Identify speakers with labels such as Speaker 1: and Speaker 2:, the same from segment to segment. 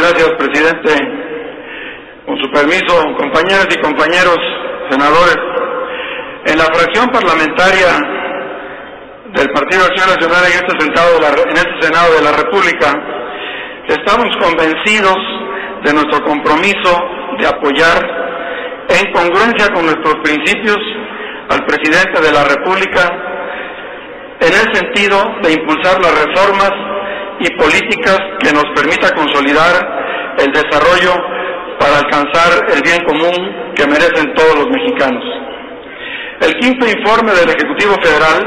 Speaker 1: gracias, presidente. Con su permiso, compañeras y compañeros senadores, en la fracción parlamentaria del Partido Acción Nacional en este Senado de la República, estamos convencidos de nuestro compromiso de apoyar, en congruencia con nuestros principios, al presidente de la República, en el sentido de impulsar las reformas y políticas que nos permita consolidar el desarrollo para alcanzar el bien común que merecen todos los mexicanos. El quinto informe del Ejecutivo Federal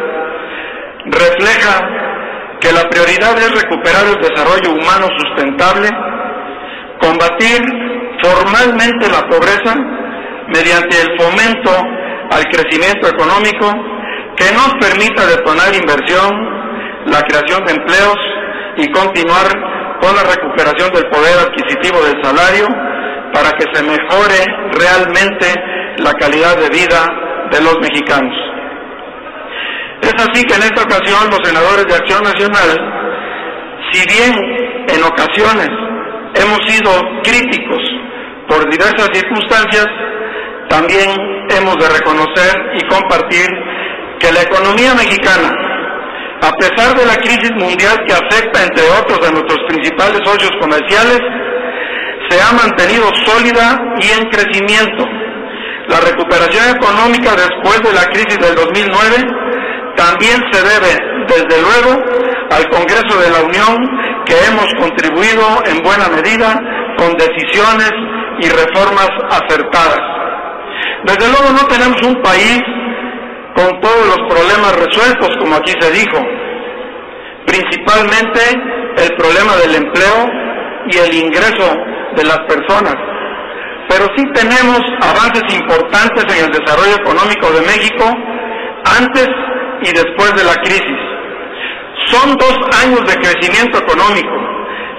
Speaker 1: refleja que la prioridad es recuperar el desarrollo humano sustentable, combatir formalmente la pobreza mediante el fomento al crecimiento económico que nos permita detonar inversión, la creación de empleos y continuar con la recuperación del poder adquisitivo del salario para que se mejore realmente la calidad de vida de los mexicanos. Es así que en esta ocasión los senadores de Acción Nacional, si bien en ocasiones hemos sido críticos por diversas circunstancias, también hemos de reconocer y compartir que la economía mexicana, a pesar de la crisis mundial que afecta, entre otros, a nuestros principales socios comerciales, se ha mantenido sólida y en crecimiento. La recuperación económica después de la crisis del 2009 también se debe, desde luego, al Congreso de la Unión, que hemos contribuido en buena medida con decisiones y reformas acertadas. Desde luego no tenemos un país con todos los problemas resueltos, como aquí se dijo, principalmente el problema del empleo y el ingreso de las personas, pero sí tenemos avances importantes en el desarrollo económico de México antes y después de la crisis. Son 2 años de crecimiento económico,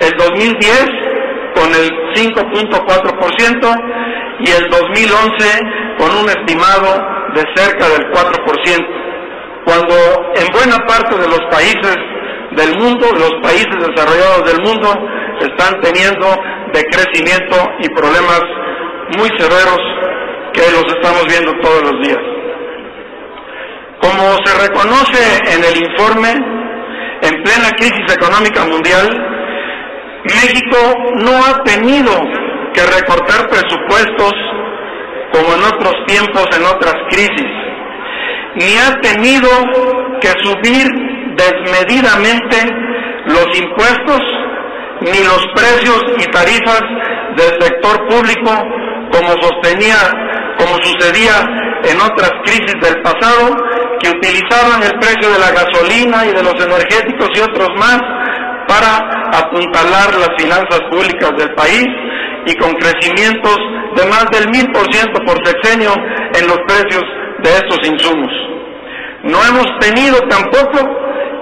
Speaker 1: el 2010 con el 5.4% y el 2011 con un estimado de cerca del 4%, cuando en buena parte de los países del mundo, los países desarrollados del mundo, están teniendo decrecimiento y problemas muy severos que los estamos viendo todos los días. Como se reconoce en el informe, en plena crisis económica mundial, México no ha tenido que recortar presupuestos como en otros tiempos, en otras crisis, ni ha tenido que subir desmedidamente los impuestos ni los precios y tarifas del sector público como sucedía en otras crisis del pasado, que utilizaban el precio de la gasolina y de los energéticos y otros más para apuntalar las finanzas públicas del país, y con crecimientos de más del 1000% por sexenio en los precios de estos insumos. No hemos tenido tampoco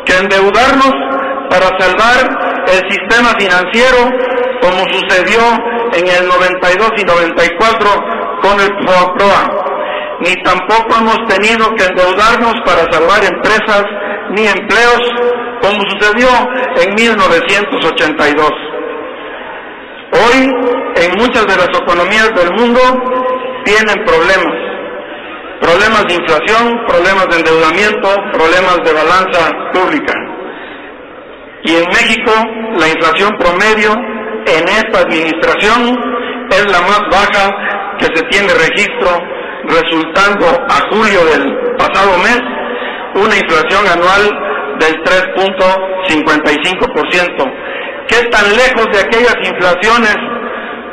Speaker 1: que endeudarnos para salvar el sistema financiero, como sucedió en el 92 y 94 con el PROA, ni tampoco hemos tenido que endeudarnos para salvar empresas ni empleos, como sucedió en 1982. Hoy, en muchas de las economías del mundo, tienen problemas de inflación, problemas de endeudamiento, problemas de balanza pública. Y en México, la inflación promedio en esta administración es la más baja que se tiene registro, resultando a julio del pasado mes una inflación anual del 3.55%. ¿Qué tan lejos de aquellas inflaciones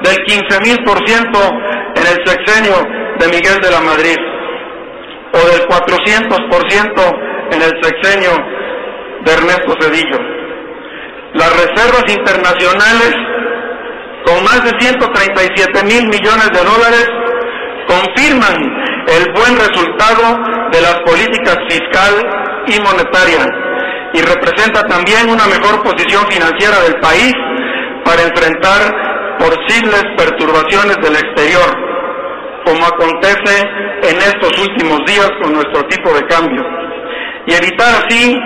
Speaker 1: del 15,000% en el sexenio de Miguel de la Madrid, o del 400% en el sexenio de Ernesto Zedillo? Las reservas internacionales, con más de 137,000 millones de dólares, confirman el buen resultado de las políticas fiscal y monetaria, y representa también una mejor posición financiera del país para enfrentar posibles perturbaciones del exterior, como acontece en estos últimos días con nuestro tipo de cambio, y evitar así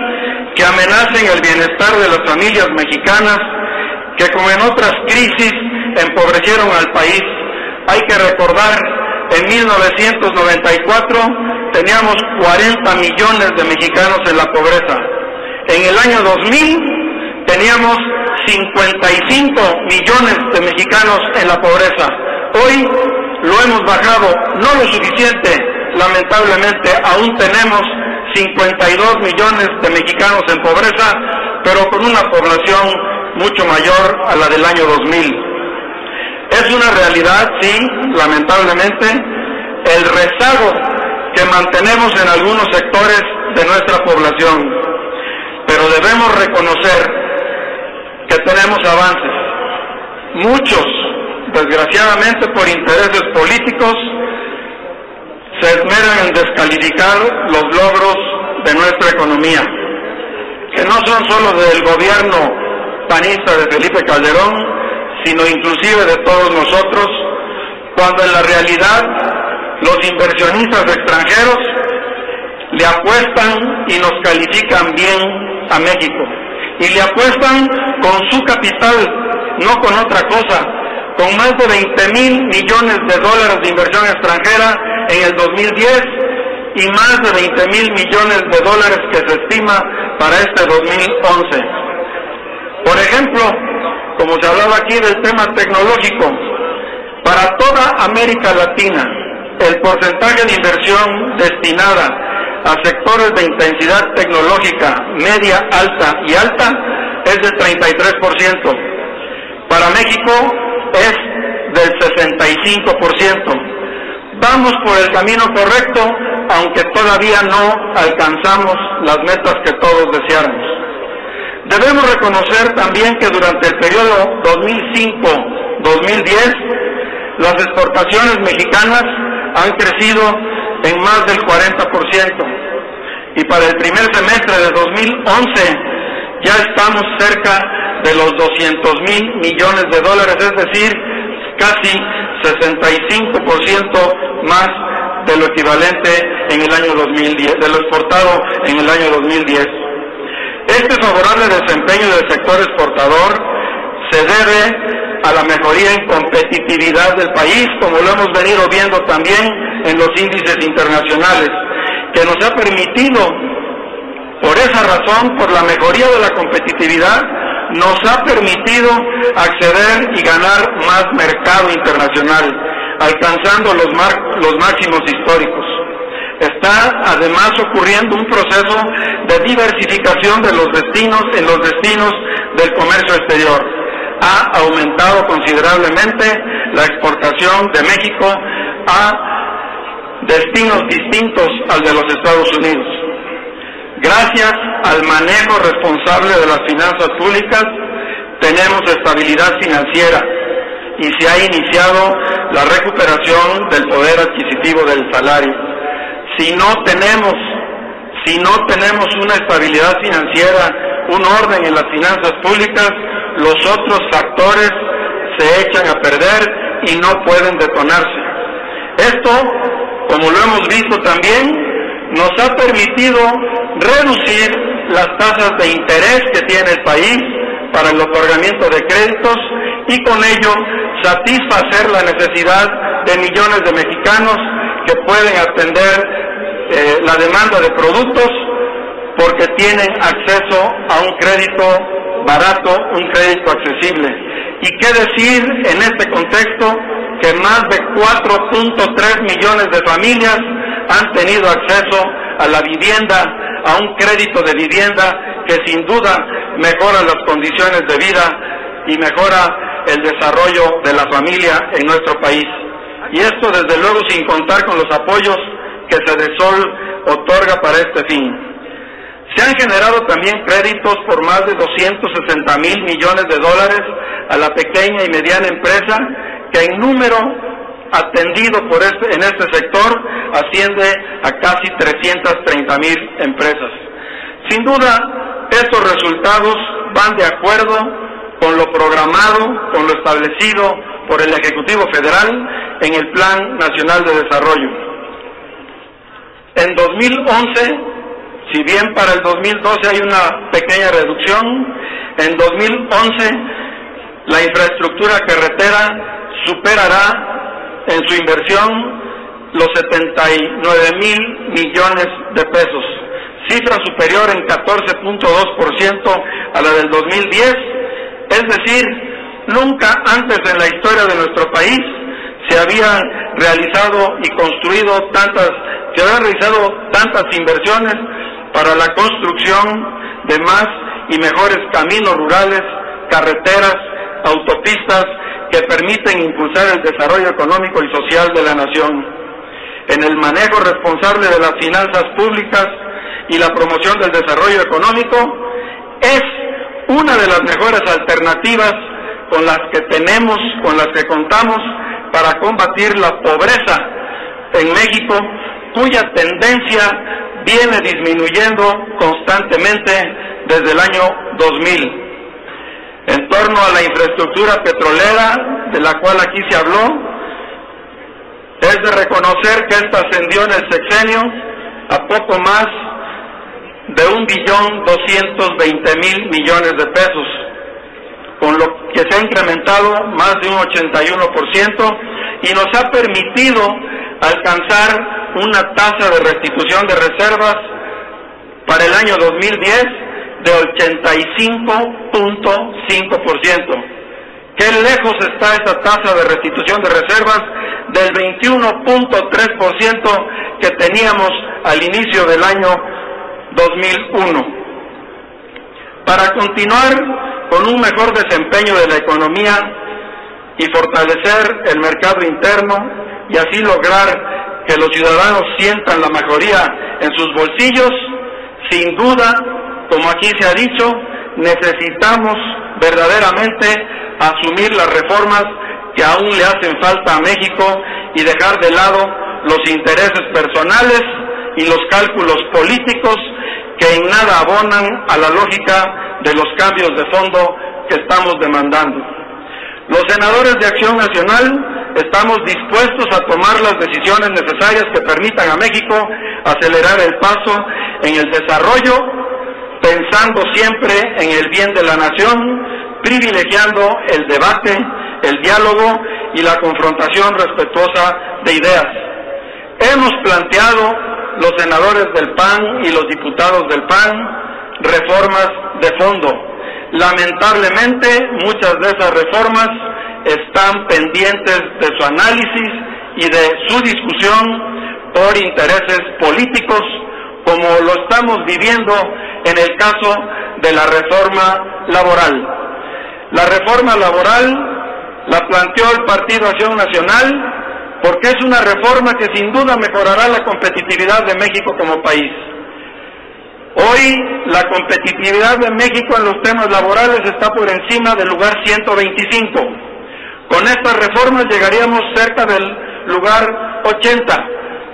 Speaker 1: que amenacen el bienestar de las familias mexicanas que como en otras crisis empobrecieron al país. Hay que recordar, en 1994 teníamos 40 millones de mexicanos en la pobreza. En el año 2000 teníamos 55 millones de mexicanos en la pobreza. Hoy lo hemos bajado, no lo suficiente, lamentablemente aún tenemos 52 millones de mexicanos en pobreza, pero con una población mucho mayor a la del año 2000. Es una realidad, sí, lamentablemente, el rezago que mantenemos en algunos sectores de nuestra población, pero debemos reconocer que tenemos avances. Muchos, desgraciadamente por intereses políticos, se esmeran en descalificar los logros de nuestra economía, que no son solo del gobierno panista de Felipe Calderón, sino inclusive de todos nosotros, cuando en la realidad los inversionistas extranjeros le apuestan y nos califican bien a México, y le apuestan con su capital, no con otra cosa, con más de 20,000 millones de dólares de inversión extranjera en el 2010 y más de 20,000 millones de dólares que se estima para este 2011. Por ejemplo, como se hablaba aquí del tema tecnológico, para toda América Latina, el porcentaje de inversión destinada a sectores de intensidad tecnológica media, alta y alta es del 33%. Para México es del 65%. Vamos por el camino correcto, aunque todavía no alcanzamos las metas que todos deseáramos. Debemos reconocer también que durante el periodo 2005-2010, las exportaciones mexicanas han crecido en más del 40%, y para el primer semestre de 2011 ya estamos cerca de los 200,000 millones de dólares, es decir, casi 65% más de lo equivalente en el año 2010, de lo exportado en el año 2010. Este favorable desempeño del sector exportador se debe a la mejoría en competitividad del país, como lo hemos venido viendo también en los índices internacionales, que nos ha permitido, por esa razón, por la mejoría de la competitividad, nos ha permitido acceder y ganar más mercado internacional, alcanzando los máximos históricos. Está además ocurriendo un proceso de diversificación de los destinos en los destinos del comercio exterior. Ha aumentado considerablemente la exportación de México a destinos distintos al de los Estados Unidos. Gracias al manejo responsable de las finanzas públicas, tenemos estabilidad financiera y se ha iniciado la recuperación del poder adquisitivo del salario. Si no tenemos una estabilidad financiera, un orden en las finanzas públicas, los otros factores se echan a perder y no pueden detonarse. Esto, como lo hemos visto también, nos ha permitido reducir las tasas de interés que tiene el país para el otorgamiento de créditos y con ello satisfacer la necesidad de millones de mexicanos que pueden atender la demanda de productos porque tienen acceso a un crédito barato, un crédito accesible. Y qué decir en este contexto que más de 4.3 millones de familias han tenido acceso a la vivienda, a un crédito de vivienda que sin duda mejora las condiciones de vida y mejora el desarrollo de la familia en nuestro país. Y esto desde luego sin contar con los apoyos que Sedesol otorga para este fin. Se han generado también créditos por más de 260,000 millones de dólares a la pequeña y mediana empresa, que en número atendido en este sector asciende a casi 330,000 empresas. Sin duda, estos resultados van de acuerdo con lo programado, con lo establecido por el Ejecutivo Federal en el Plan Nacional de Desarrollo. En 2011, si bien para el 2012 hay una pequeña reducción, en 2011 La infraestructura carretera superará en su inversión los 79,000 millones de pesos, cifra superior en 14.2% a la del 2010, es decir, nunca antes en la historia de nuestro país se habían realizado tantas inversiones para la construcción de más y mejores caminos rurales, carreteras, autopistas que permiten impulsar el desarrollo económico y social de la nación. En el manejo responsable de las finanzas públicas y la promoción del desarrollo económico es una de las mejores alternativas con las que contamos para combatir la pobreza en México, cuya tendencia viene disminuyendo constantemente desde el año 2000. En torno a la infraestructura petrolera, de la cual aquí se habló, es de reconocer que esta ascendió en el sexenio a poco más de 1.220.000 millones de pesos, con lo que se ha incrementado más de un 81% y nos ha permitido alcanzar una tasa de restitución de reservas para el año 2010 de 85.5%. Qué lejos está esa tasa de restitución de reservas del 21.3% que teníamos al inicio del año 2001. Para continuar con un mejor desempeño de la economía y fortalecer el mercado interno y así lograr que los ciudadanos sientan la mejoría en sus bolsillos, sin duda, como aquí se ha dicho, necesitamos verdaderamente asumir las reformas que aún le hacen falta a México y dejar de lado los intereses personales y los cálculos políticos que en nada abonan a la lógica de los cambios de fondo que estamos demandando. Los senadores de Acción Nacional estamos dispuestos a tomar las decisiones necesarias que permitan a México acelerar el paso en el desarrollo, pensando siempre en el bien de la nación, privilegiando el debate, el diálogo y la confrontación respetuosa de ideas. Hemos planteado, los senadores del PAN y los diputados del PAN, reformas de fondo. Lamentablemente, muchas de esas reformas están pendientes de su análisis y de su discusión por intereses políticos, como lo estamos viviendo en el caso de la reforma laboral. La reforma laboral la planteó el Partido Acción Nacional porque es una reforma que sin duda mejorará la competitividad de México como país. Hoy la competitividad de México en los temas laborales está por encima del lugar 125. Con estas reformas llegaríamos cerca del lugar 80,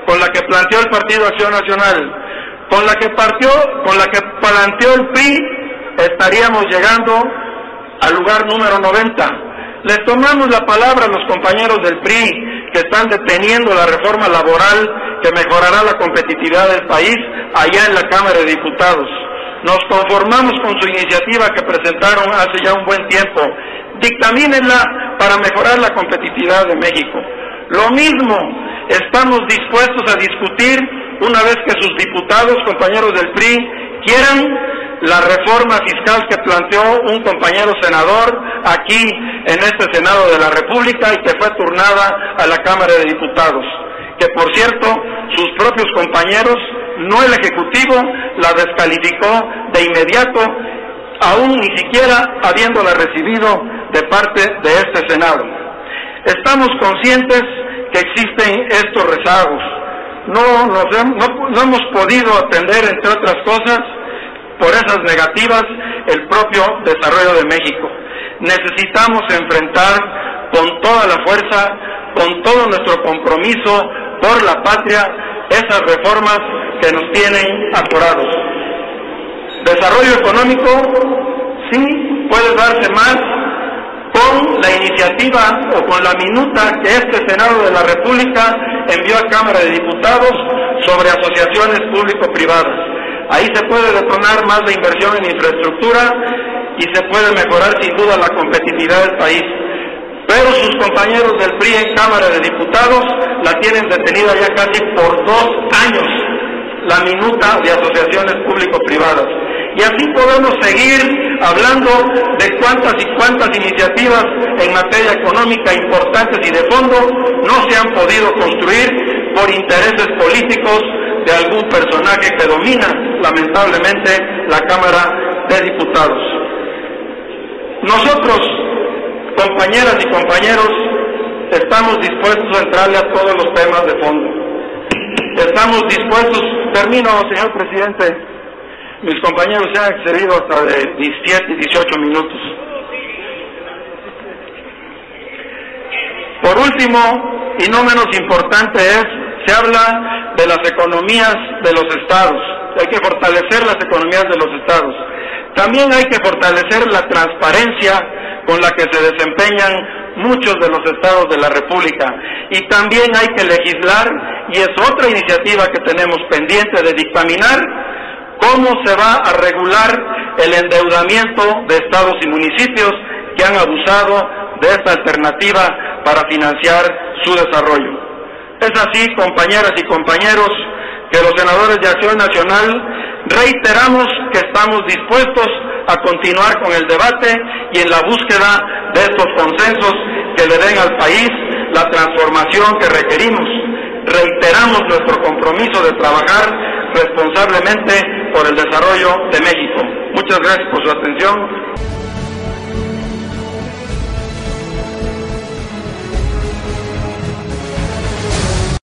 Speaker 1: con la que planteó el Partido Acción Nacional. Con la que planteó el PRI, estaríamos llegando al lugar número 90. Les tomamos la palabra a los compañeros del PRI que están deteniendo la reforma laboral que mejorará la competitividad del país allá en la Cámara de Diputados. Nos conformamos con su iniciativa que presentaron hace ya un buen tiempo. Dictamínenla para mejorar la competitividad de México. Lo mismo, estamos dispuestos a discutir una vez que sus diputados, compañeros del PRI, quieran la reforma fiscal que planteó un compañero senador aquí en este Senado de la República y que fue turnada a la Cámara de Diputados, que por cierto sus propios compañeros, no el Ejecutivo, la descalificó de inmediato, aún ni siquiera habiéndola recibido de parte de este Senado. Estamos conscientes que existen estos rezagos. No hemos podido atender, entre otras cosas, por esas negativas, el propio desarrollo de México. Necesitamos enfrentar con toda la fuerza, con todo nuestro compromiso por la patria, esas reformas que nos tienen atorados. Desarrollo económico, sí, puede darse más con la iniciativa o con la minuta que este Senado de la República envió a Cámara de Diputados sobre asociaciones público-privadas. Ahí se puede detonar más la inversión en infraestructura y se puede mejorar sin duda la competitividad del país. Pero sus compañeros del PRI en Cámara de Diputados la tienen detenida ya casi por 2 años, la minuta de asociaciones público-privadas. Y así podemos seguir hablando de cuántas y cuántas iniciativas en materia económica importantes y de fondo no se han podido construir por intereses políticos de algún personaje que domina, lamentablemente, la Cámara de Diputados. Nosotros, compañeras y compañeros, estamos dispuestos a entrarle a todos los temas de fondo. Estamos dispuestos, termino, señor presidente, mis compañeros se han excedido hasta de 17 y 18 minutos. Por último, y no menos importante se habla de las economías de los estados. Hay que fortalecer las economías de los estados. También hay que fortalecer la transparencia con la que se desempeñan muchos de los estados de la República. Y también hay que legislar, y es otra iniciativa que tenemos pendiente de dictaminar, cómo se va a regular el endeudamiento de estados y municipios que han abusado de esta alternativa para financiar su desarrollo. Es así, compañeras y compañeros, que los senadores de Acción Nacional reiteramos que estamos dispuestos a continuar con el debate y en la búsqueda de estos consensos que le den al país la transformación que requerimos. Reiteramos nuestro compromiso de trabajar responsablemente por el desarrollo de México. Muchas gracias por su atención.